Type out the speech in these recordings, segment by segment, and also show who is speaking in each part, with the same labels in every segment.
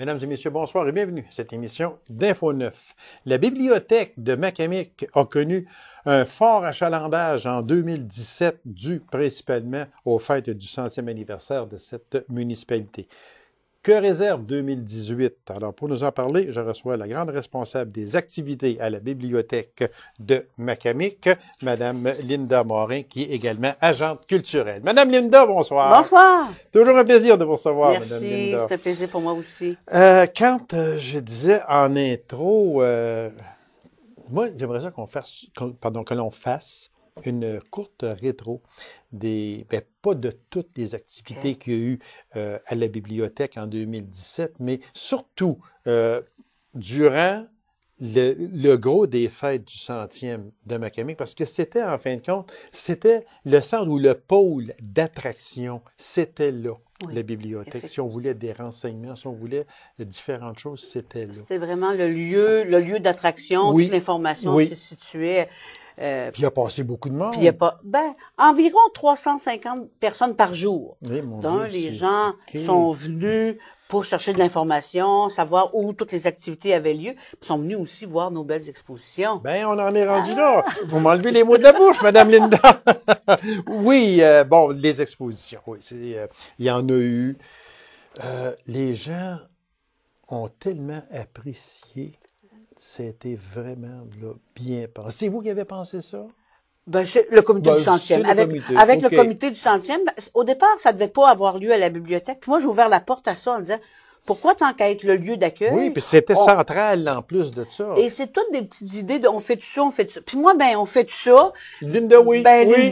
Speaker 1: Mesdames et messieurs, bonsoir et bienvenue à cette émission d'Info 9. La bibliothèque de Macamic a connu un fort achalandage en 2017 dû principalement aux fêtes du 100e anniversaire de cette municipalité. Que réserve 2018? Alors, pour nous en parler, je reçois la grande responsable des activités à la bibliothèque de Macamic, Madame Linda Morin, qui est également agente culturelle. Madame Linda, bonsoir.
Speaker 2: Bonsoir.
Speaker 1: Toujours un plaisir de vous recevoir,
Speaker 2: Merci,
Speaker 1: Madame Linda.
Speaker 2: c'est un plaisir pour moi aussi.
Speaker 1: Quand je disais en intro, moi, j'aimerais ça que l'on fasse une courte rétro pas de toutes les activités qu'il y a eu à la bibliothèque en 2017, mais surtout durant le gros des fêtes du 100e de Macamic, parce que c'était, en fin de compte, c'était le centre ou le pôle d'attraction, c'était là. Oui, la bibliothèque. Si on voulait des renseignements, si on voulait différentes choses, c'était là.
Speaker 2: C'était vraiment le lieu d'attraction,
Speaker 1: oui,
Speaker 2: toute l'information s'y situait.
Speaker 1: Puis il a passé beaucoup de monde.
Speaker 2: Puis il y a pas, environ 350 personnes par jour.
Speaker 1: Oui,
Speaker 2: donc, les gens sont venus pour chercher de l'information, savoir où toutes les activités avaient lieu. Puis sont venus aussi voir nos belles expositions.
Speaker 1: Ben, on en est rendu là. Vous m'enlevez les mots de la bouche, Madame Linda. Oui, les expositions. Oui, il y en a eu. Les gens ont tellement apprécié. C'était vraiment là, bien pensé. C'est vous qui avez pensé ça?
Speaker 2: C'est le comité du 100e. Avec le comité du 100e, au départ, ça devait pas avoir lieu à la bibliothèque. Puis moi, j'ai ouvert la porte à ça en disant, pourquoi tant qu'à être le lieu d'accueil?
Speaker 1: Oui, puis c'était central en plus de ça.
Speaker 2: Et c'est toutes des petites idées de on fait tout ça, on fait tout ça. Puis moi, on fait tout ça.
Speaker 1: Linda, oui.
Speaker 2: Oui.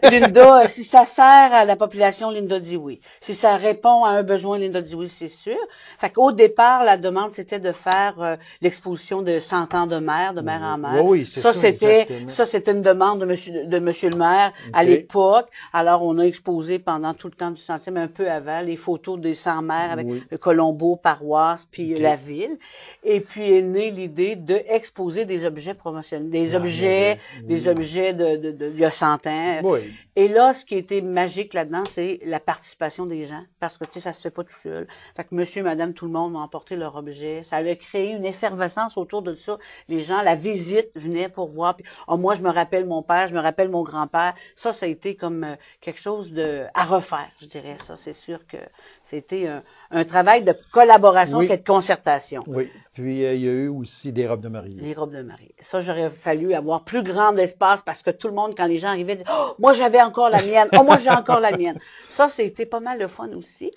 Speaker 2: Linda, si ça sert à la population, Linda dit oui. Si ça répond à un besoin, Linda dit oui, c'est sûr. Fait qu'au départ, la demande, c'était de faire l'exposition de 100 ans de maire en maire.
Speaker 1: Oui, c'est ça.
Speaker 2: C'était une demande de monsieur le maire à l'époque. Alors, on a exposé pendant tout le temps du 100e, un peu avant, les photos des 100 maires avec le Colombo, paroisse, puis la ville. Et puis est née l'idée d'exposer des objets promotionnels, des objets de il y a 100 ans.
Speaker 1: Oui.
Speaker 2: Et là, ce qui était magique là-dedans, c'est la participation des gens. Parce que, ça se fait pas tout seul. Fait que monsieur, madame, tout le monde ont emporté leur objet. Ça a créé une effervescence autour de ça. Les gens, la visite venait pour voir. Puis, moi, je me rappelle mon père, je me rappelle mon grand-père. Ça a été comme quelque chose à refaire, je dirais. Ça, c'est sûr que c'était un travail de collaboration et de concertation.
Speaker 1: Oui. Puis, il y a eu aussi des robes de mariée.
Speaker 2: Les robes de mariée. Ça, j'aurais fallu avoir plus grand espace parce que tout le monde, quand les gens arrivaient, disaient « Oh, moi, j'avais encore la mienne. Oh, moi, j'ai encore la mienne. » Ça, c'était pas mal le fun aussi.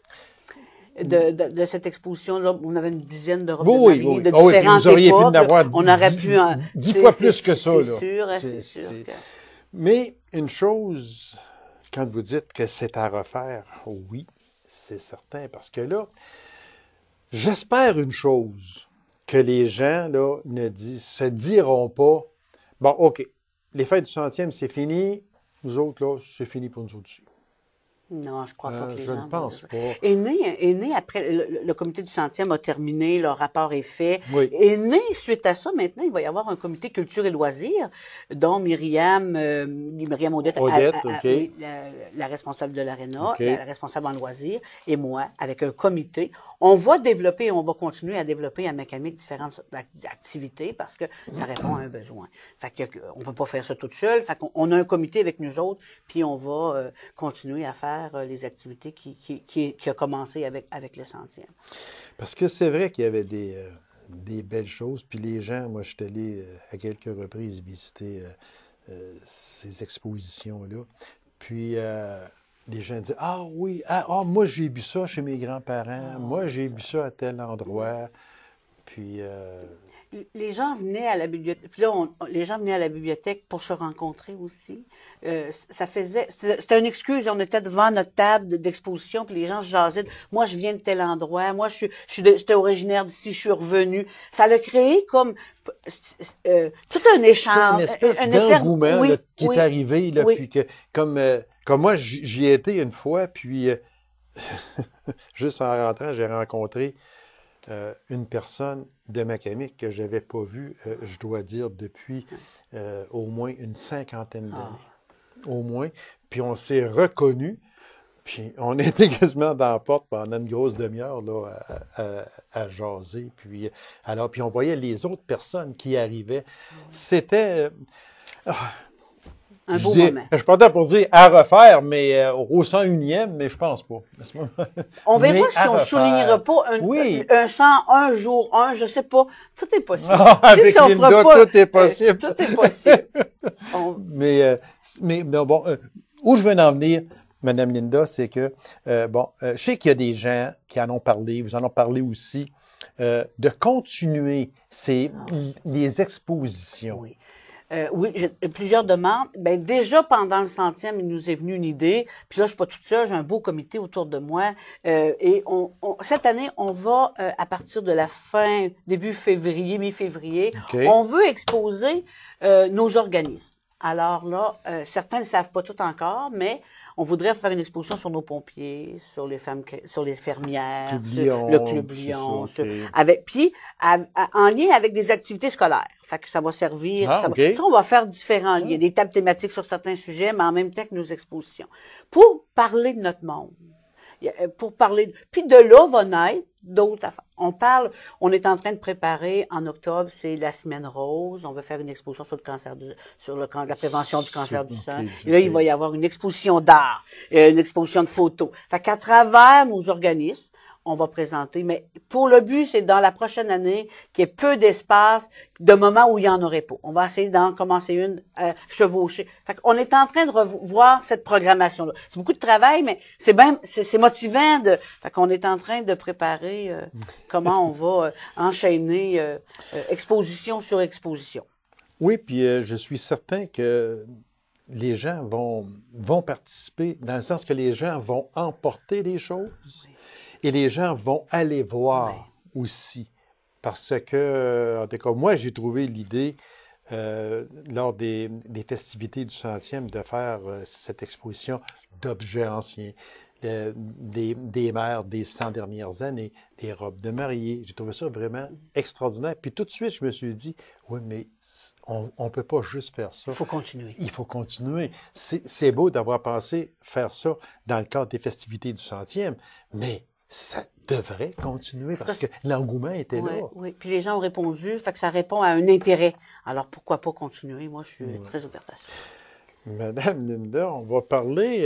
Speaker 2: De cette exposition-là, on avait une dizaine de robes de mariée de différentes époques. On aurait pu
Speaker 1: 10 fois plus que ça.
Speaker 2: C'est sûr.
Speaker 1: Mais une chose, quand vous dites que c'est à refaire, oui, c'est certain, parce que là, j'espère une chose, que les gens là se diront pas, bon, OK, les fêtes du 100e, c'est fini, nous autres, là, c'est fini pour nous autres aussi.
Speaker 2: Non, je crois pas que les
Speaker 1: gens... Je ne pense pas.
Speaker 2: Est né après, le comité du 100e a terminé, le rapport est fait.
Speaker 1: Oui.
Speaker 2: Est né, suite à ça, maintenant, il va y avoir un comité culture et loisirs, dont Myriam Odette, la responsable de l'Arena, la responsable en loisirs, et moi, avec un comité. On va développer, on va continuer à développer à Macamic différentes activités parce que ça répond à un besoin. Fait que, on peut pas faire ça toute seule. Fait qu'on a un comité avec nous autres, puis on va continuer à faire les activités qui a commencé avec le 100e.
Speaker 1: Parce que c'est vrai qu'il y avait des belles choses, puis les gens, moi, je suis allé à quelques reprises visiter ces expositions-là, puis les gens disent « Ah oui, moi j'ai vu ça chez mes grands-parents, moi j'ai vu ça à tel endroit », puis...
Speaker 2: Les gens venaient à la bibliothèque. Puis là, les gens venaient à la bibliothèque pour se rencontrer aussi. C'était une excuse. On était devant notre table d'exposition, puis les gens se jasaient. Moi, je viens de tel endroit. Moi, j'étais originaire d'ici. Je suis revenu. Ça a créé comme tout un échange,
Speaker 1: une espèce d'engouement qui est arrivé là, puis que comme moi, j'y ai été une fois, puis juste en rentrant, j'ai rencontré une personne de Macamic que je n'avais pas vue, je dois dire, depuis au moins une 50aine d'années. Au moins. Puis on s'est reconnus. Puis on était quasiment dans la porte pendant une grosse demi-heure là, à jaser. Puis on voyait les autres personnes qui arrivaient. C'était...
Speaker 2: un beau moment.
Speaker 1: Je suis pas pour dire à refaire, mais au 101e, mais je pense pas.
Speaker 2: On verra si on ne soulignera pas un 101 jour 1, je sais pas. Tout est possible.
Speaker 1: Avec si on Linda, fera pas, tout est possible.
Speaker 2: Tout est possible.
Speaker 1: Mais non, bon, où je veux en venir, Madame Linda, c'est que, je sais qu'il y a des gens qui en ont parlé, vous en avez parlé aussi, de continuer les expositions.
Speaker 2: Oui. Oui, j'ai plusieurs demandes. Ben déjà pendant le 100e, il nous est venu une idée. Puis là, je suis pas toute seule, j'ai un beau comité autour de moi. Et cette année, on va à partir de la fin, début février, mi-février, on veut exposer nos organismes. Alors là, certains ne le savent pas tout encore, mais on voudrait faire une exposition sur nos pompiers, sur les femmes, sur les fermières, sur le Club Lion, en lien avec des activités scolaires. Fait que ça va servir. On va faire différents liens, des tables thématiques sur certains sujets, mais en même temps que nos expositions, pour parler de notre monde. Puis de là va naître d'autres affaires. On est en train de préparer, en octobre, c'est la Semaine Rose. On va faire une exposition sur la prévention du cancer du sein. Et là, il va y avoir une exposition d'art, une exposition de photos. Fait qu'à travers nos organismes, on va présenter. Mais pour le but, c'est dans la prochaine année qu'il y ait peu d'espace, de moments où il y en aurait pas. On va essayer d'en commencer une chevauchée. Fait qu'on est en train de revoir cette programmation-là. C'est beaucoup de travail, mais c'est motivant fait qu'on est en train de préparer comment on va enchaîner exposition sur exposition.
Speaker 1: Oui, puis je suis certain que les gens vont participer, dans le sens que les gens vont emporter des choses. Oui. Et les gens vont aller voir aussi. Parce que, en tout cas, moi, j'ai trouvé l'idée, lors des festivités du 100e, de faire cette exposition d'objets anciens, des mères des 100 dernières années, des robes de mariée. J'ai trouvé ça vraiment extraordinaire. Puis tout de suite, je me suis dit, oui, mais on ne peut pas juste faire ça.
Speaker 2: Il faut continuer.
Speaker 1: Il faut continuer. C'est beau d'avoir pensé faire ça dans le cadre des festivités du 100e, mais ça devrait continuer parce que l'engouement était là.
Speaker 2: Oui, puis les gens ont répondu, fait que ça répond à un intérêt. Alors, pourquoi pas continuer? Moi, je suis très ouverte à ça.
Speaker 1: Madame Linda, on va parler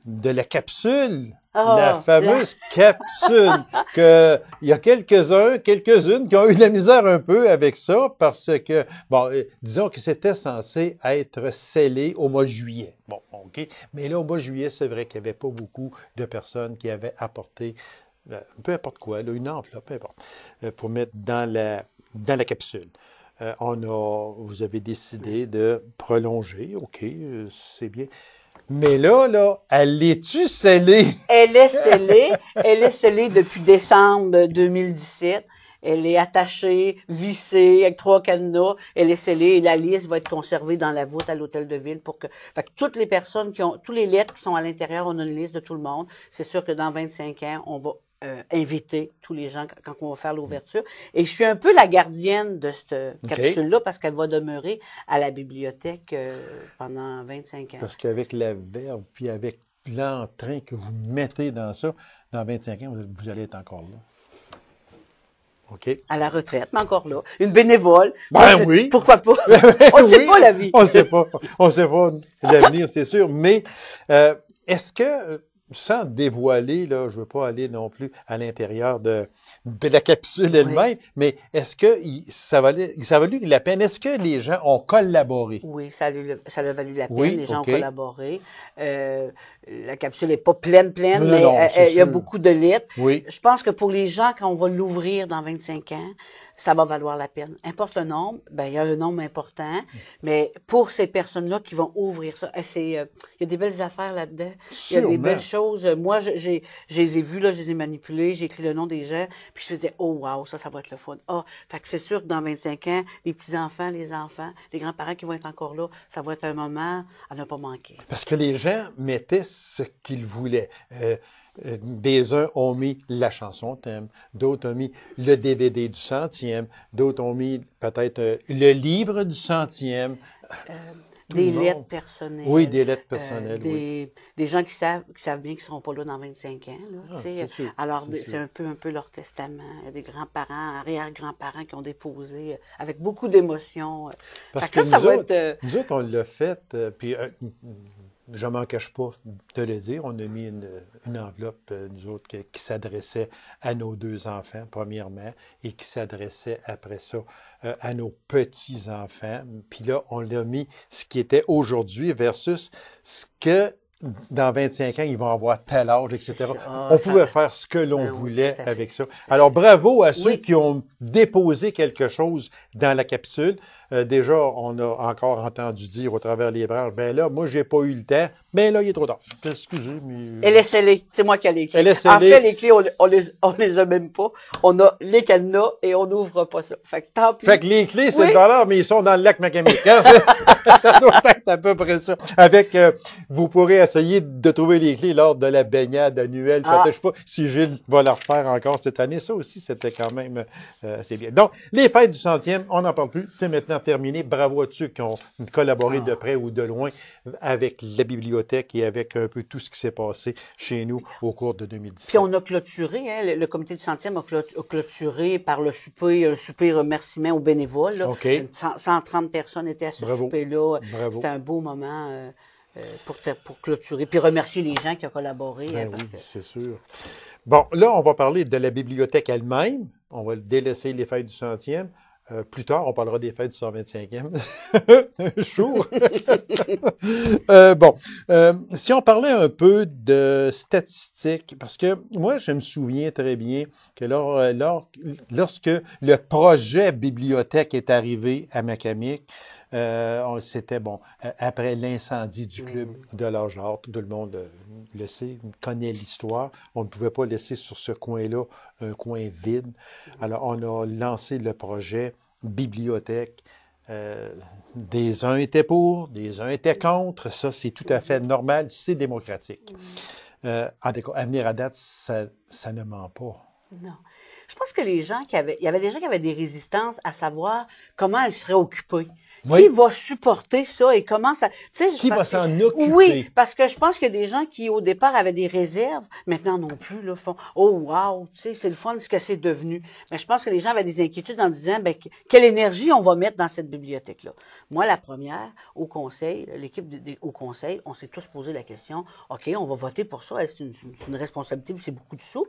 Speaker 1: de la capsule, la fameuse capsule, que il y a quelques-unes qui ont eu de la misère un peu avec ça parce que, disons que c'était censé être scellé au mois de juillet. Bon, OK. Mais là, au mois de juillet, c'est vrai qu'il n'y avait pas beaucoup de personnes qui avaient apporté, peu importe quoi, là, une enveloppe, peu importe, pour mettre dans la capsule. Vous avez décidé de prolonger, OK, c'est bien. Mais là, elle est-tu scellée?
Speaker 2: Elle est scellée depuis décembre 2017. Elle est attachée, vissée, avec 3 cadenas. Elle est scellée et la liste va être conservée dans la voûte à l'hôtel de ville fait que toutes les personnes tous les lettres qui sont à l'intérieur, on a une liste de tout le monde. C'est sûr que dans 25 ans, on va inviter tous les gens quand on va faire l'ouverture. Et je suis un peu la gardienne de cette capsule-là parce qu'elle va demeurer à la bibliothèque pendant 25 ans.
Speaker 1: Parce qu'avec la verve, puis avec l'entrain que vous mettez dans ça, dans 25 ans, vous allez être encore là. OK.
Speaker 2: À la retraite, mais encore là. Une bénévole.
Speaker 1: Oui.
Speaker 2: Pourquoi pas? On ne sait pas la vie.
Speaker 1: On ne sait pas l'avenir, c'est sûr. Mais est-ce que, sans dévoiler, là, je veux pas aller non plus à l'intérieur de la capsule elle-même, mais est-ce que ça a valu la peine? Est-ce que les gens ont collaboré?
Speaker 2: Oui, ça a valu la peine. Les gens ont collaboré. La capsule n'est pas pleine, mais il y a beaucoup de lettres.
Speaker 1: Oui.
Speaker 2: Je pense que pour les gens, quand on va l'ouvrir dans 25 ans, ça va valoir la peine. Importe le nombre, il y a un nombre important, mais pour ces personnes-là qui vont ouvrir ça, il y a des belles affaires là-dedans. Il y a des belles choses. Moi, je les ai vues, là, je les ai manipulées, j'ai écrit le nom des gens, puis je faisais, oh wow, ça va être le fun. Fait que c'est sûr que dans 25 ans, les petits-enfants, les enfants, les grands-parents qui vont être encore là, ça va être un moment à ne pas manquer.
Speaker 1: Parce que les gens mettaient ce qu'ils voulaient. Des uns ont mis la chanson thème, d'autres ont mis le DVD du 100e, d'autres ont mis peut-être le livre du 100e.
Speaker 2: des lettres personnelles.
Speaker 1: Oui, des lettres personnelles,
Speaker 2: des gens qui savent bien qu'ils ne seront pas là dans 25 ans. Là,
Speaker 1: c'est sûr,
Speaker 2: alors, c'est un peu leur testament. Il y a des grands-parents, arrière-grands-parents qui ont déposé avec beaucoup d'émotion.
Speaker 1: Parce que ça va être... Nous autres, on l'a fait, puis je ne m'en cache pas de le dire, on a mis une enveloppe, nous autres, qui s'adressait à nos 2 enfants, premièrement, et qui s'adressait après ça à nos petits-enfants. Puis là, on l'a mis ce qui était aujourd'hui versus ce que dans 25 ans, ils vont avoir tel âge, etc. On pouvait faire ce que l'on voulait avec ça. Alors, bravo à ceux qui ont déposé quelque chose dans la capsule. Déjà, on a encore entendu dire au travers les branches, ben là, moi, j'ai pas eu le temps. Ben là, il est trop tard. Excusez, mais...
Speaker 2: laissez-les. C'est moi qui ai les clés. En fait, les clés, on les a même pas. On a les cadenas et on n'ouvre pas ça. Fait que tant pis.
Speaker 1: Fait que les clés, c'est le dollar, mais ils sont dans le lac Macamic. Hein? Ça doit être à peu près ça. Avec, vous pourrez essayer de trouver les clés lors de la baignade annuelle. Peut-être, je sais pas si Gilles va la refaire encore cette année. Ça aussi, c'était quand même assez bien. Donc, les fêtes du 100e, on n'en parle plus. C'est maintenant terminé. Bravo à ceux qui ont collaboré de près ou de loin avec la bibliothèque et avec un peu tout ce qui s'est passé chez nous au cours de 2017.
Speaker 2: Puis on a clôturé, hein, le comité du 100e a clôturé par un souper remerciement aux bénévoles. Là. 130 personnes étaient à ce souper-là. C'était un beau moment pour clôturer. Puis remercier les gens qui ont collaboré.
Speaker 1: C'est sûr. Bon, là, on va parler de la bibliothèque elle-même. On va délaisser les fêtes du 100e. Plus tard, on parlera des fêtes du 125e jour. Si on parlait un peu de statistiques, parce que moi, je me souviens très bien que lorsque le projet bibliothèque est arrivé à Macamic, c'était après l'incendie du club de l'âge d'or, tout le monde le sait, connaît l'histoire. On ne pouvait pas laisser sur ce coin-là un coin vide. Alors, on a lancé le projet bibliothèque. Des uns étaient pour, des uns étaient contre. Ça, c'est tout à fait normal, c'est démocratique. En tout cas, à venir à date, ça ne ment pas.
Speaker 2: Non. Je pense que il y avait des gens qui avaient des résistances à savoir comment elles seraient occupées. Qui va supporter ça et comment ça...
Speaker 1: Qui va s'en occuper?
Speaker 2: Oui, parce que je pense qu'il y a des gens qui, au départ, avaient des réserves. Maintenant, non plus, là, font « Oh, wow, tu sais, c'est le fun ce que c'est devenu. » Mais je pense que les gens avaient des inquiétudes en disant « Ben, quelle énergie on va mettre dans cette bibliothèque-là? » Moi, la première, au conseil, l'équipe au conseil, on s'est tous posé la question « OK, on va voter pour ça. C'est une responsabilité, c'est beaucoup de sous. »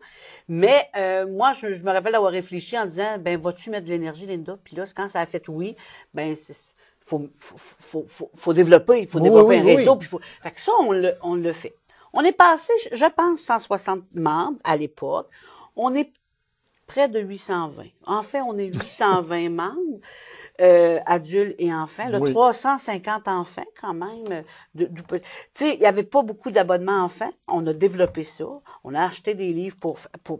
Speaker 2: Mais moi, je me rappelle d'avoir réfléchi en disant « Ben, vas-tu mettre de l'énergie, Linda? » Puis là, quand ça a fait oui, ben faut développer, il faut développer un réseau. Puis fait que ça, on le fait. On est passé, je pense, 160 membres à l'époque. On est près de 820. En fait, on est 820 membres, adultes et enfants. Là, 350 enfants, quand même. Tu sais, il n'y avait pas beaucoup d'abonnements enfants. On a développé ça. On a acheté des livres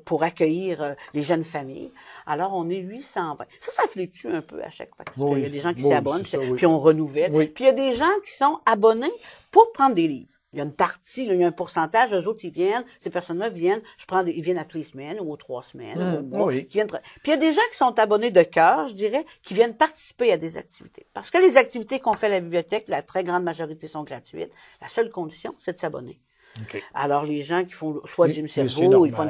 Speaker 2: pour accueillir les jeunes familles. Alors, on est 820. Ça fluctue un peu à chaque fois. Il y a des gens qui s'abonnent, puis on renouvelle. Puis il y a des gens qui sont abonnés pour prendre des livres. Il y a une partie, là, il y a un pourcentage, eux autres, ils viennent, ces personnes-là viennent, ils viennent à tous les semaines ou aux 3 semaines, ou au mois, qui viennent. Puis il y a des gens qui sont abonnés de cœur, je dirais, qui viennent participer à des activités. Parce que les activités qu'on fait à la bibliothèque, la très grande majorité sont gratuites. La seule condition, c'est de s'abonner. Alors, les gens qui font soit Jim Cerveau, ils font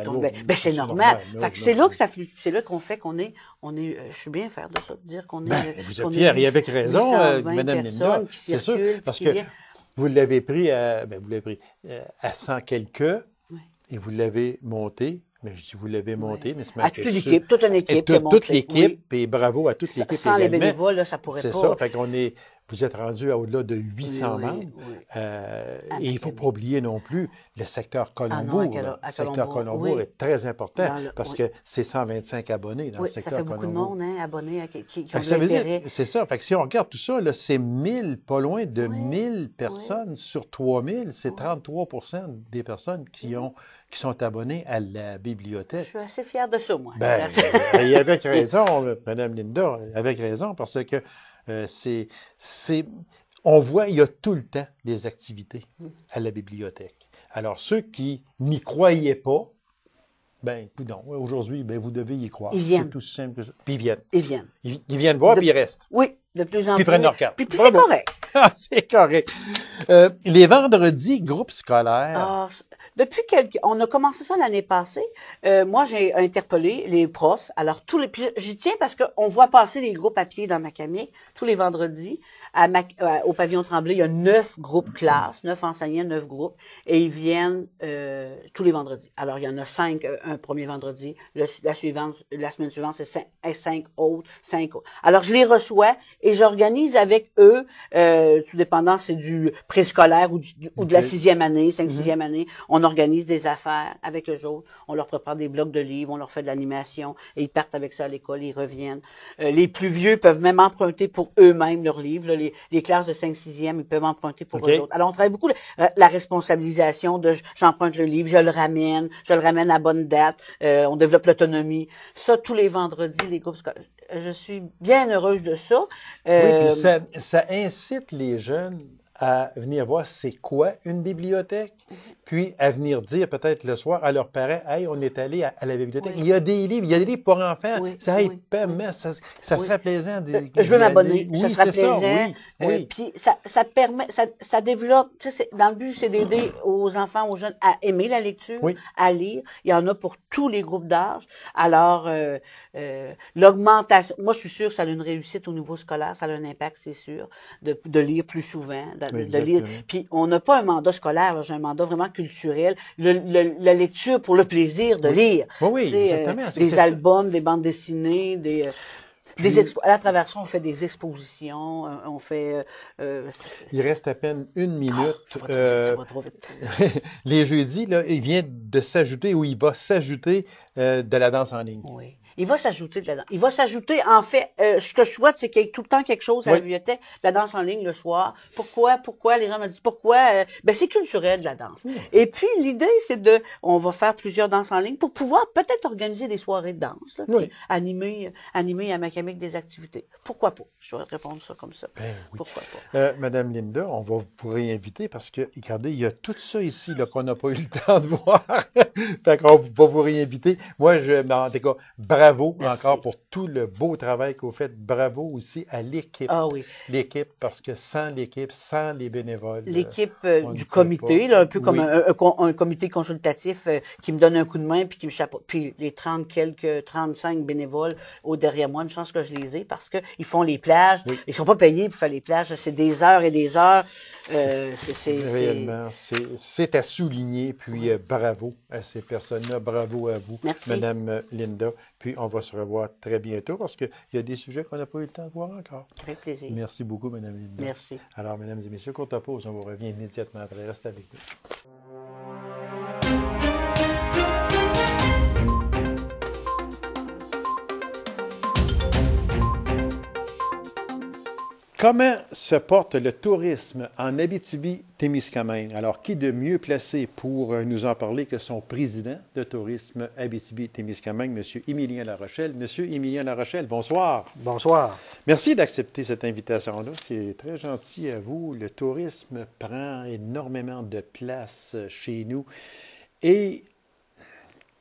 Speaker 2: c'est normal. Fait que c'est là que c'est là qu'on fait qu'on est, je suis bien fière de ça, de dire qu'on est,
Speaker 1: vous êtes fière, et avec raison, Madame Linda. C'est sûr, parce que vous l'avez pris à 100 quelques, et vous l'avez monté. Mais je dis, vous l'avez monté, mais c'est
Speaker 2: à toute l'équipe, toute une équipe.
Speaker 1: Toute l'équipe, et bravo à toute l'équipe également.
Speaker 2: Sans les bénévoles, là, ça pourrait pas.
Speaker 1: C'est ça, fait qu'on est... Vous êtes rendu à au-delà de 800 membres. Et il ne faut pas oublier non plus le secteur Colombourg. Le secteur Colombourg est très important parce que c'est 125 abonnés dans le secteur Colombourg.
Speaker 2: Ça fait beaucoup de monde, hein, abonnés qui ont de l'intérêt.
Speaker 1: C'est ça. Fait que si on regarde tout ça, là, c'est 1000, pas loin de 1000 personnes sur 3000. C'est 33 des personnes qui sont abonnées à la bibliothèque.
Speaker 2: Je suis assez fière de ça, moi.
Speaker 1: Et avec raison, Mme Linda, avec raison, parce que on voit, il y a tout le temps des activités à la bibliothèque. Alors, ceux qui n'y croyaient pas, aujourd'hui, vous devez y croire.
Speaker 2: Ils viennent.
Speaker 1: C'est tout simple que ça. Puis ils viennent.
Speaker 2: Ils viennent.
Speaker 1: Ils viennent voir, puis ils restent.
Speaker 2: Oui. de plus en
Speaker 1: plus. Puis prennent leur carte.
Speaker 2: Puis c'est correct.
Speaker 1: Ah, c'est correct. Les vendredis, groupe scolaire.
Speaker 2: Depuis on a commencé ça l'année passée. Moi, j'ai interpellé les profs. Alors, puis j'y tiens parce qu'on voit passer les groupes à pied dans Macamic tous les vendredis. Au pavillon Tremblay, il y a 9 groupes classes, 9 enseignants, 9 groupes, et ils viennent tous les vendredis. Alors, il y en a 5 un premier vendredi, la semaine suivante, c'est 5 autres, 5 autres. Alors, je les reçois et j'organise avec eux, tout dépendant, c'est du préscolaire ou de la 6e année, 5-6e année, on organise des affaires avec eux autres, on leur prépare des blocs de livres, on leur fait de l'animation, et ils partent avec ça à l'école, ils reviennent. Les plus vieux peuvent même emprunter pour eux-mêmes leurs livres, là, les classes de 5-6e, ils peuvent emprunter pour eux autres. Alors, on travaille beaucoup la responsabilisation de j'emprunte le livre, je le ramène à bonne date, on développe l'autonomie. Ça, tous les vendredis, les groupes scolaires. Je suis bien heureuse de ça.
Speaker 1: Oui, puis ça incite les jeunes à venir voir c'est quoi une bibliothèque, puis à venir dire peut-être le soir à leurs parents, « Hey, on est allé à la bibliothèque. Oui. Il y a des livres pour enfants. Oui, ça aide pas, mais ça serait plaisant.
Speaker 2: Je veux m'abonner. Oui, ça serait plaisant. Ça, oui. Puis ça permet, ça développe, tu sais, dans le but, c'est d'aider aux enfants, aux jeunes à aimer la lecture, à lire. Il y en a pour tous les groupes d'âge. Alors, l'augmentation, moi, je suis sûre que ça a une réussite au niveau scolaire, ça a un impact, c'est sûr, de lire plus souvent, de lire. Puis, on n'a pas un mandat scolaire, j'ai un mandat vraiment culturel. La lecture pour le plaisir de lire.
Speaker 1: Oui, exactement.
Speaker 2: Des albums, des bandes dessinées, à la travers ça, on fait des expositions, on fait...
Speaker 1: il reste à peine une minute.
Speaker 2: Ça va trop vite.
Speaker 1: Les jeudis, là, il vient de s'ajouter, ou il va s'ajouter de la danse en ligne.
Speaker 2: Oui. Il va s'ajouter de la danse. Il va s'ajouter, en fait, ce que je souhaite, c'est qu'il y ait tout le temps quelque chose à la bibliothèque, la danse en ligne le soir. Pourquoi? Les gens me disent pourquoi? C'est culturel, la danse. Et puis, l'idée, c'est on va faire plusieurs danses en ligne pour pouvoir peut-être organiser des soirées de danse, là, animer à Macamic des activités. Pourquoi pas? Je vais répondre ça comme ça. Pourquoi pas?
Speaker 1: Madame Linda, on va vous réinviter parce que, regardez, il y a tout ça ici, là, qu'on n'a pas eu le temps de voir. Fait qu'on va vous réinviter. Moi, en tout cas, bravo encore pour tout le beau travail que vous faites. Bravo aussi à l'équipe.
Speaker 2: Ah oui.
Speaker 1: L'équipe, parce que sans l'équipe, sans les bénévoles.
Speaker 2: L'équipe du comité, là, un peu comme un comité consultatif qui me donne un coup de main puis qui me chapeaute. Puis les 35 bénévoles derrière moi, une chance que je les ai parce que ils font les plages. Ils sont pas payés pour faire les plages. C'est des heures et des heures.
Speaker 1: Réellement, c'est à souligner. Puis bravo à ces personnes-là. Bravo à vous,
Speaker 2: merci.
Speaker 1: Madame Linda. Puis on va se revoir très bientôt parce qu'il y a des sujets qu'on n'a pas eu le temps de voir encore.
Speaker 2: Avec plaisir.
Speaker 1: Merci beaucoup, Madame Linda.
Speaker 2: Merci.
Speaker 1: Alors, Mesdames et Messieurs, courte pause. On vous revient immédiatement après. Restez avec nous. Comment se porte le tourisme en Abitibi-Témiscamingue? Alors, qui de mieux placé pour nous en parler que son président de tourisme Abitibi-Témiscamingue, M. Émilien Larochelle. M. Émilien Larochelle, bonsoir.
Speaker 3: Bonsoir.
Speaker 1: Merci d'accepter cette invitation-là. C'est très gentil à vous. Le tourisme prend énormément de place chez nous. Et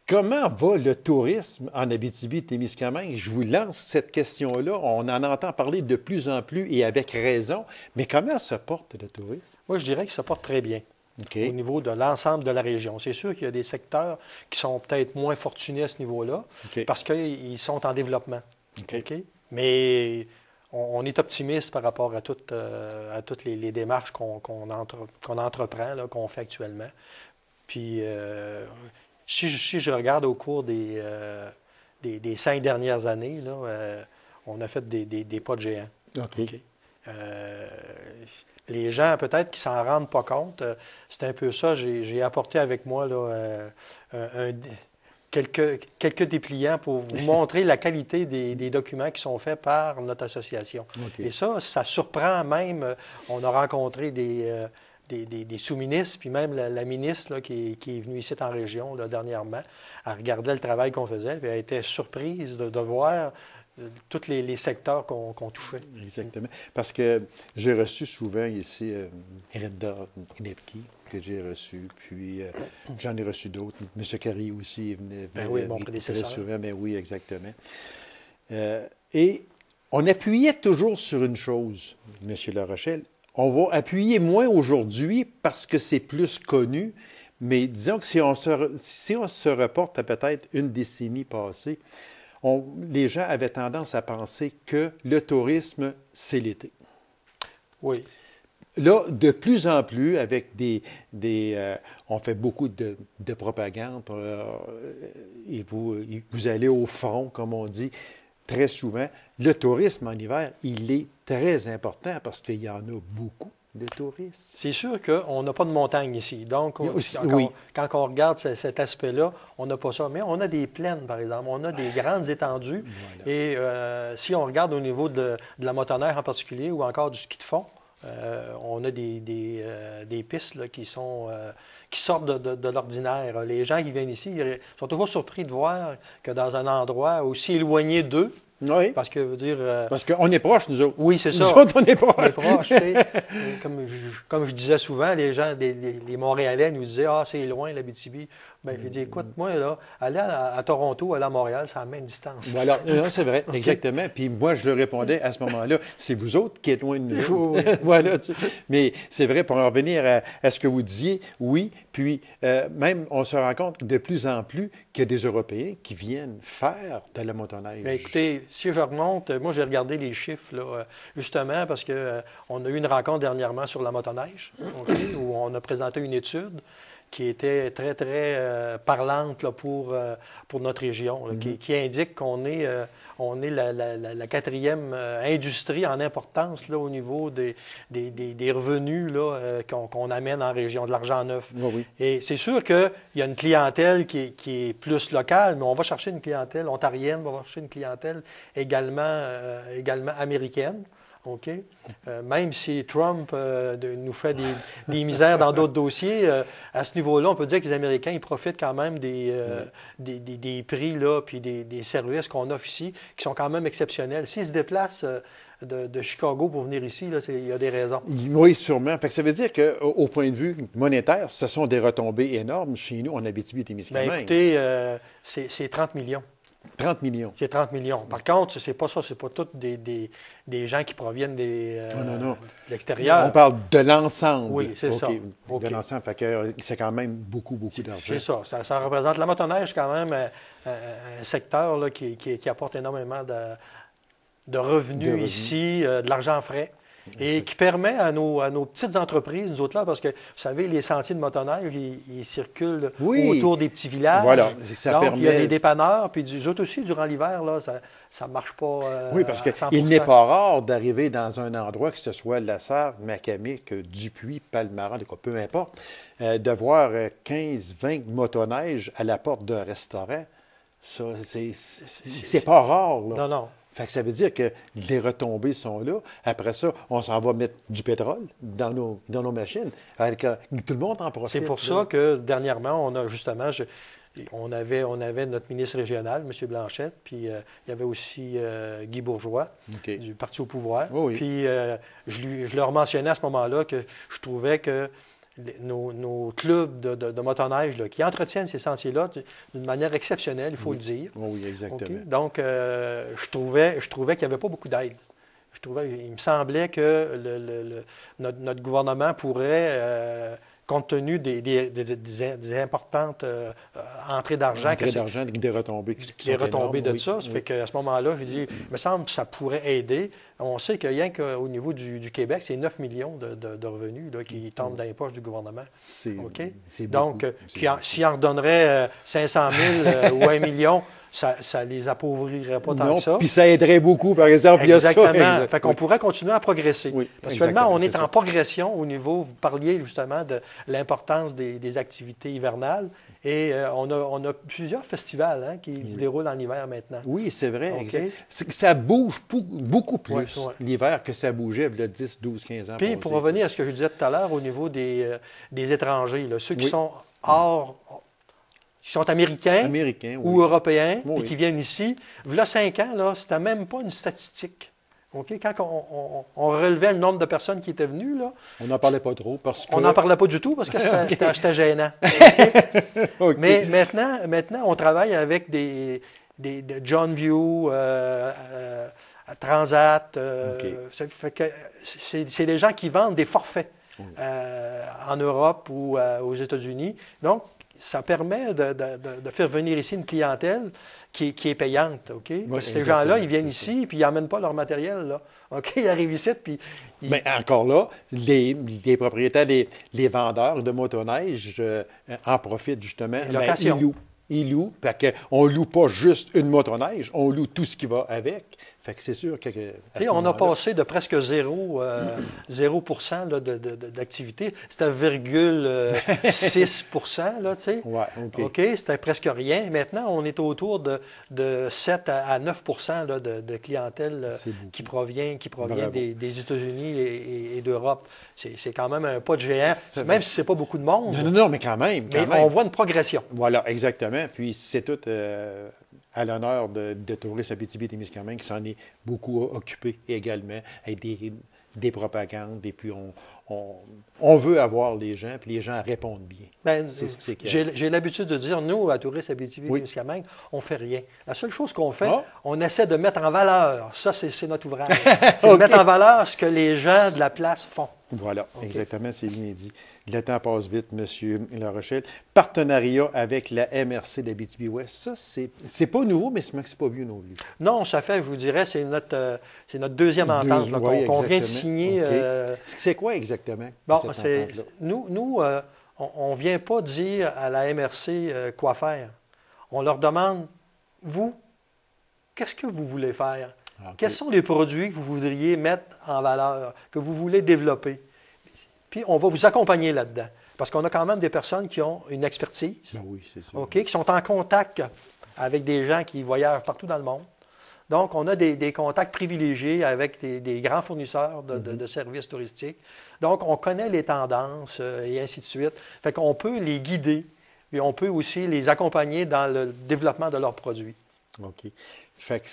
Speaker 1: comment va le tourisme en Abitibi-Témiscamingue? Je vous lance cette question-là. On en entend parler de plus en plus et avec raison. Mais comment se porte le tourisme?
Speaker 3: Moi, je dirais qu'il se porte très bien au niveau de l'ensemble de la région. C'est sûr qu'il y a des secteurs qui sont peut-être moins fortunés à ce niveau-là parce qu'ils sont en développement. Mais on est optimiste par rapport à toutes les démarches qu'on entreprend, là, qu'on fait actuellement. Puis... Si je regarde au cours des 5 dernières années, là, on a fait des pas de géant. Les gens, peut-être, qui s'en rendent pas compte, c'est un peu ça. J'ai apporté avec moi là, quelques dépliants pour vous montrer la qualité des documents qui sont faits par notre association. Et ça surprend même. On a rencontré des sous-ministres, puis même la ministre là, qui est venue ici en région là, dernièrement, elle regardait le travail qu'on faisait, puis elle était surprise de voir tous les secteurs qu'on touchait.
Speaker 1: Exactement. Parce que j'ai reçu souvent ici Renda Knepke, que j'ai reçu, puis j'en ai reçu d'autres. M. Carrier aussi venait
Speaker 3: oui, mon prédécesseur.
Speaker 1: très souvent, mais oui, exactement. Et on appuyait toujours sur une chose, M. La Rochelle. On va appuyer moins aujourd'hui parce que c'est plus connu, mais disons que si on se reporte à peut-être une décennie passée, les gens avaient tendance à penser que le tourisme, c'est l'été.
Speaker 3: Oui.
Speaker 1: Là, de plus en plus, avec on fait beaucoup de propagande, et vous allez au front, comme on dit, très souvent. Le tourisme en hiver, il est très important parce qu'il y en a beaucoup de touristes.
Speaker 3: C'est sûr qu'on n'a pas de montagne ici. Donc,
Speaker 1: oui.
Speaker 3: quand on regarde cet aspect-là, on n'a pas ça. Mais on a des plaines, par exemple. On a des grandes étendues. Voilà. Et si on regarde au niveau de la motoneige en particulier ou encore du ski de fond, on a des pistes là, qui sortent de l'ordinaire. Les gens qui viennent ici ils sont toujours surpris de voir que dans un endroit aussi éloigné d'eux,
Speaker 1: oui.
Speaker 3: Parce que, veut dire...
Speaker 1: Parce qu'on est proches, nous autres.
Speaker 3: Oui, c'est ça.
Speaker 1: Nous autres, on est proches.
Speaker 3: On est proches, tu sais. Comme je disais souvent, les gens, les Montréalais nous disaient « Ah, c'est loin, l'Abitibi. » Bien, je dis, écoute, moi, là, aller à Toronto, aller à Montréal, c'est à la même distance.
Speaker 1: Voilà, c'est vrai, exactement. Puis moi, je le répondais à ce moment-là, c'est vous autres qui êtes loin de nous.
Speaker 3: Oui.
Speaker 1: Voilà, tu sais. Mais c'est vrai, pour en revenir à ce que vous disiez, oui, puis même, on se rend compte de plus en plus qu'il y a des Européens qui viennent faire de la motoneige.
Speaker 3: Bien, écoutez, si je remonte, moi, j'ai regardé les chiffres, là, justement, parce qu'on a eu une rencontre dernièrement sur la motoneige, où on a présenté une étude qui était très, très parlante là, pour notre région, là, qui indique qu'on est, la quatrième industrie en importance là, au niveau des revenus là, qu'on amène en région, de l'argent neuf.
Speaker 1: Oui.
Speaker 3: Et c'est sûr qu'il y a une clientèle qui est plus locale, mais on va chercher une clientèle ontarienne, on va chercher une clientèle également américaine. OK? Même si Trump nous fait des misères dans d'autres dossiers, à ce niveau-là, on peut dire que les Américains ils profitent quand même des prix là, puis des services qu'on offre ici, qui sont quand même exceptionnels. S'ils se déplacent de Chicago pour venir ici, là, il y a des raisons.
Speaker 1: Oui, sûrement. Fait que ça veut dire qu'au point de vue monétaire, ce sont des retombées énormes chez nous en Abitibi-Témiscamingue.
Speaker 3: Bien, écoutez, c'est 30 millions.
Speaker 1: 30 millions.
Speaker 3: C'est 30 millions. Par contre, c'est pas ça, c'est pas tous des gens qui proviennent de l'extérieur.
Speaker 1: On parle de l'ensemble.
Speaker 3: Oui, c'est ça.
Speaker 1: De l'ensemble, fait que c'est quand même beaucoup d'argent.
Speaker 3: C'est ça. Ça représente la motoneige, quand même, un secteur là, qui apporte énormément de revenus ici, de l'argent frais. Et qui permet à nos petites entreprises, nous autres là, parce que, vous savez, les sentiers de motoneige, ils circulent autour des petits villages.
Speaker 1: Voilà, ça
Speaker 3: donc,
Speaker 1: permet...
Speaker 3: il y a des dépanneurs, puis eux aussi, durant l'hiver, là, ça ne marche pas
Speaker 1: oui, parce qu'il n'est pas rare d'arriver dans un endroit, que ce soit La Sarre, Macamic, Dupuis, Palmarin, peu importe, de voir 15-20 motoneiges à la porte d'un restaurant. Ça, c'est pas rare, là.
Speaker 3: Non.
Speaker 1: Fait que ça veut dire que les retombées sont là. Après ça, on s'en va mettre du pétrole dans nos machines. Alors que tout le monde en profite.
Speaker 3: C'est pour ça que, dernièrement, on a justement... On avait notre ministre régional, M. Blanchette, puis il y avait aussi Guy Bourgeois, du Parti au pouvoir.
Speaker 1: Oui.
Speaker 3: Puis je leur mentionnais à ce moment-là que je trouvais que nos clubs de motoneige là, qui entretiennent ces sentiers-là d'une manière exceptionnelle, il faut le dire.
Speaker 1: Oui, exactement.
Speaker 3: Okay? Donc, je trouvais qu'il n'y avait pas beaucoup d'aide. Il me semblait que notre gouvernement pourrait... compte tenu des importantes entrées d'argent.
Speaker 1: Des retombées.
Speaker 3: Des retombées de ça. Ça fait qu'à ce moment-là, je dis, il me semble que ça pourrait aider. On sait que rien qu'au niveau du Québec, c'est 9 millions de revenus là, qui tombent dans les poches du gouvernement. C'est donc, s'il en redonnerait 500 000 ou 1 million, ça ne les appauvrirait pas tant que ça.
Speaker 1: Puis ça aiderait beaucoup, par exemple.
Speaker 3: Exactement.
Speaker 1: Il y a ça.
Speaker 3: Fait qu'on pourrait continuer à progresser.
Speaker 1: Oui,
Speaker 3: actuellement, on est en progression au niveau, vous parliez justement de l'importance des activités hivernales. Et on a plusieurs festivals qui se déroulent en hiver maintenant.
Speaker 1: Oui, c'est vrai. Okay. Ça bouge beaucoup plus l'hiver que ça bougeait il y a 10, 12, 15 ans.
Speaker 3: Puis, pour revenir à ce que je disais tout à l'heure au niveau des étrangers, là, ceux qui sont hors... qui sont américains ou européens et qui viennent ici, il y a 5 ans, c'était même pas une statistique. Okay? Quand on relevait le nombre de personnes qui étaient venues, là,
Speaker 1: on n'en parlait pas trop parce que...
Speaker 3: On n'en parlait pas du tout parce que c'était gênant. Okay? Mais maintenant, on travaille avec des John View, Transat. C'est des gens qui vendent des forfaits en Europe ou aux États-Unis. Donc, ça permet de faire venir ici une clientèle qui est payante. Okay?
Speaker 1: Oui,
Speaker 3: ces gens-là, ils viennent ici, puis ils n'emmènent pas leur matériel. Là. Okay? Ils arrivent ici, puis...
Speaker 1: Mais encore là, les propriétaires, les vendeurs de motoneige en profitent justement. Ils louent. On ne loue pas juste une motoneige, on loue tout ce qui va avec. Fait que c'est sûr que...
Speaker 3: on a passé de presque 0% d'activité. C'était 0,6%, là, tu sais.
Speaker 1: Ouais,
Speaker 3: OK, c'était presque rien. Maintenant, on est autour de 7 à 9% là, de clientèle qui provient des États-Unis et d'Europe. C'est quand même un pas de géant, même si ce n'est pas beaucoup de monde.
Speaker 1: Non, mais quand même.
Speaker 3: On voit une progression.
Speaker 1: Voilà, exactement. Puis c'est tout... à l'honneur de Tourisme Abitibi-Témiscamingue qui s'en est beaucoup occupé également, avec des propagandes, et puis on veut avoir les gens, puis les gens répondent bien.
Speaker 3: J'ai l'habitude de dire, nous, à Tourisme Abitibi-Témiscamingue, on ne fait rien. La seule chose qu'on fait, on essaie de mettre en valeur, ça c'est notre ouvrage, c'est de mettre en valeur ce que les gens de la place font.
Speaker 1: Voilà, exactement, c'est bien dit. Le temps passe vite, M. La Rochelle. Partenariat avec la MRC d'Abitibi-Ouest, ça, c'est pas nouveau, mais c'est pas vieux non plus.
Speaker 3: Non, ça fait, je vous dirais, c'est notre deuxième entente qu'on vient de signer.
Speaker 1: C'est quoi exactement?
Speaker 3: Bon, nous, on ne vient pas dire à la MRC quoi faire. On leur demande, vous, qu'est-ce que vous voulez faire? Quels sont les produits que vous voudriez mettre en valeur, que vous voulez développer? Puis on va vous accompagner là-dedans. Parce qu'on a quand même des personnes qui ont une expertise, qui sont en contact avec des gens qui voyagent partout dans le monde. Donc, on a des contacts privilégiés avec des grands fournisseurs de services touristiques. Donc, on connaît les tendances et ainsi de suite. Fait qu'on peut les guider et on peut aussi les accompagner dans le développement de leurs produits.
Speaker 1: OK. Fait que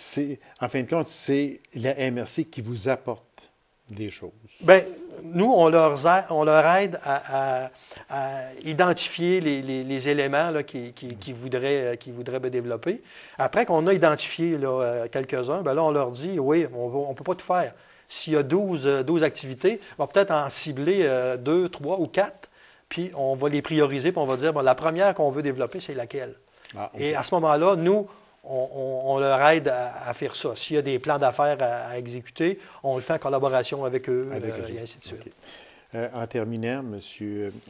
Speaker 1: en fin de compte, c'est la MRC qui vous apporte des choses.
Speaker 3: Bien, nous, on leur aide à identifier les éléments là, qu'ils voudraient développer. Après qu'on a identifié quelques-uns, bien là, on leur dit, oui, on ne peut pas tout faire. S'il y a 12 activités, on va peut-être en cibler 2, 3 ou 4, puis on va les prioriser, puis on va dire, bon, la première qu'on veut développer, c'est laquelle? Et à ce moment-là, nous, on leur aide à faire ça. S'il y a des plans d'affaires à exécuter, on le fait en collaboration avec eux, et ainsi de suite.
Speaker 1: En terminant, M.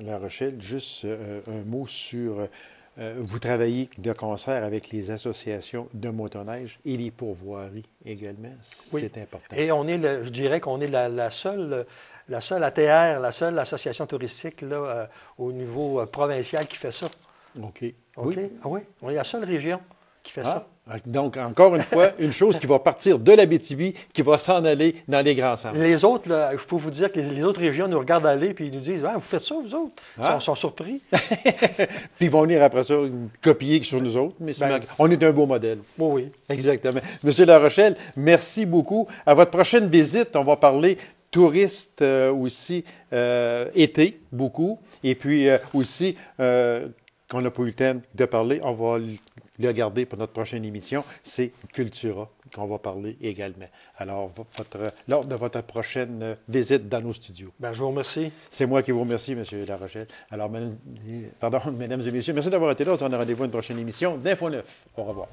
Speaker 1: La Rochelle, juste un mot sur... vous travaillez de concert avec les associations de motoneige et les pourvoiries également. C'est important.
Speaker 3: Et je dirais qu'on est la seule ATR, la seule association touristique là, au niveau provincial qui fait ça.
Speaker 1: OK.
Speaker 3: Oui. Ah oui, on est la seule région qui fait ça.
Speaker 1: Donc, encore une fois, une chose qui va partir de l'Abitibi, qui va s'en aller dans les grands centres.
Speaker 3: Les autres, là, je peux vous dire que les autres régions nous regardent aller et ils nous disent, vous faites ça, vous autres? Ils sont surpris.
Speaker 1: Puis ils vont venir après ça copier sur nous autres, mais on est un beau modèle.
Speaker 3: Oui.
Speaker 1: Exactement. Monsieur La Rochelle, merci beaucoup. À votre prochaine visite, on va parler touristes aussi, été, beaucoup, et puis aussi... qu'on n'a pas eu le temps de parler, on va le garder pour notre prochaine émission, c'est Cultura qu'on va parler également. Alors, lors de votre prochaine visite dans nos studios.
Speaker 3: Bien, je vous remercie.
Speaker 1: C'est moi qui vous remercie, M. La Rochelle. Alors, mesdames et messieurs, merci d'avoir été là. On a rendez-vous à une prochaine émission d'Info 9. Au revoir.